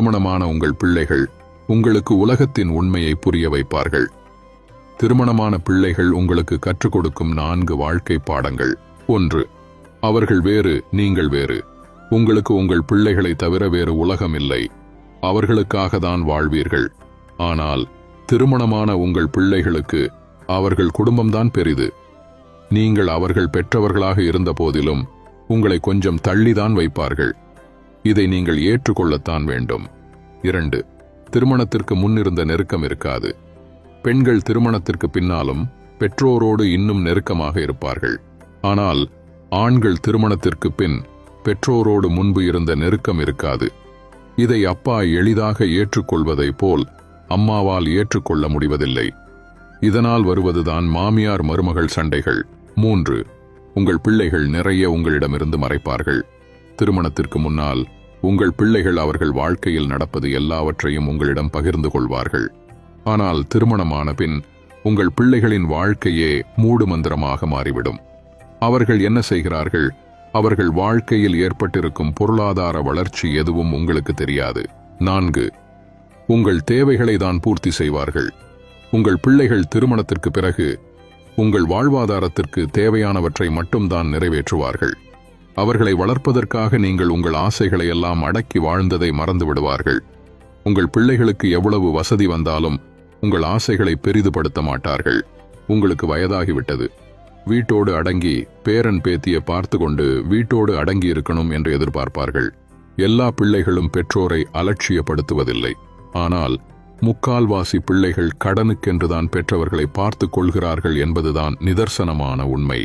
திருமணமான உங்கள் பிள்ளைகள் உங்களுக்கு உலகத்தின் உண்மையை புரிய வைப்பார்கள். திருமணமான பிள்ளைகள் உங்களுக்கு கற்றுக் கொடுக்கும் 4 வாழ்க்கை பாடங்கள். 1. அவர்கள் வேறு, நீங்கள் வேறு. உங்களுக்கு உங்கள் பிள்ளைகளை தவிர வேறு உலகம் இல்லை. அவர்களுக்காக தான் வாழ்வீர்கள். ஆனால் திருமணமான உங்கள் பிள்ளைகளுக்கு அவர்கள் குடும்பம்தான் பெரிது. நீங்கள் அவர்கள் பெற்றவர்களாக இருந்த போதிலும் உங்களை கொஞ்சம் தள்ளிதான் வைப்பார்கள். இதை நீங்கள் ஏற்றுக்கொள்ளத்தான் வேண்டும். 2. திருமணத்திற்கு முன்னிருந்த நெருக்கம் இருக்காது. பெண்கள் திருமணத்திற்கு பின்னாலும் பெற்றோரோடு இன்னும் நெருக்கமாக இருப்பார்கள். ஆனால் ஆண்கள் திருமணத்திற்கு பின் பெற்றோரோடு முன்பு இருந்த நெருக்கம் இருக்காது. இதை அப்பா எளிதாக ஏற்றுக்கொள்வதைப் போல் அம்மாவால் ஏற்றுக்கொள்ள முடிவதில்லை. இதனால் வருவதுதான் மாமியார் மருமகள் சண்டைகள். 3. உங்கள் பிள்ளைகள் நிறைய உங்களிடமிருந்து மறைப்பார்கள். திருமணத்திற்கு முன்னால் உங்கள் பிள்ளைகள் அவர்கள் வாழ்க்கையில் நடப்பது எல்லாவற்றையும் உங்களிடம் பகிர்ந்து கொள்வார்கள். ஆனால் திருமணமான பின் உங்கள் பிள்ளைகளின் வாழ்க்கையே மூடுமந்திரமாக மாறிவிடும். அவர்கள் என்ன செய்கிறார்கள், அவர்கள் வாழ்க்கையில் ஏற்பட்டிருக்கும் பொருளாதார வளர்ச்சி எதுவும் உங்களுக்கு தெரியாது. 4. உங்கள் தேவைகளை தான் பூர்த்தி செய்வார்கள். உங்கள் பிள்ளைகள் திருமணத்திற்கு பிறகு உங்கள் வாழ்வாதாரத்திற்கு தேவையானவற்றை மட்டும்தான் நிறைவேற்றுவார்கள். அவர்களை வளர்ப்பதற்காக நீங்கள் உங்கள் ஆசைகளை எல்லாம் அடக்கி வாழ்ந்ததை மறந்து விடுவார்கள். உங்கள் பிள்ளைகளுக்கு எவ்வளவு வசதி வந்தாலும் உங்கள் ஆசைகளை பெரிதுபடுத்த மாட்டார்கள். உங்களுக்கு வயதாகிவிட்டது, வீட்டோடு அடங்கி பேரன் பேத்தியை பார்த்து கொண்டு வீட்டோடு அடங்கி இருக்கணும் என்று எதிர்பார்ப்பார்கள். எல்லா பிள்ளைகளும் பெற்றோரை அலட்சியப்படுத்துவதில்லை. ஆனால் முக்கால்வாசி பிள்ளைகள் கடனுக்கென்றுதான் பெற்றவர்களை பார்த்து கொள்கிறார்கள் என்பதுதான் நிதர்சனமான உண்மை.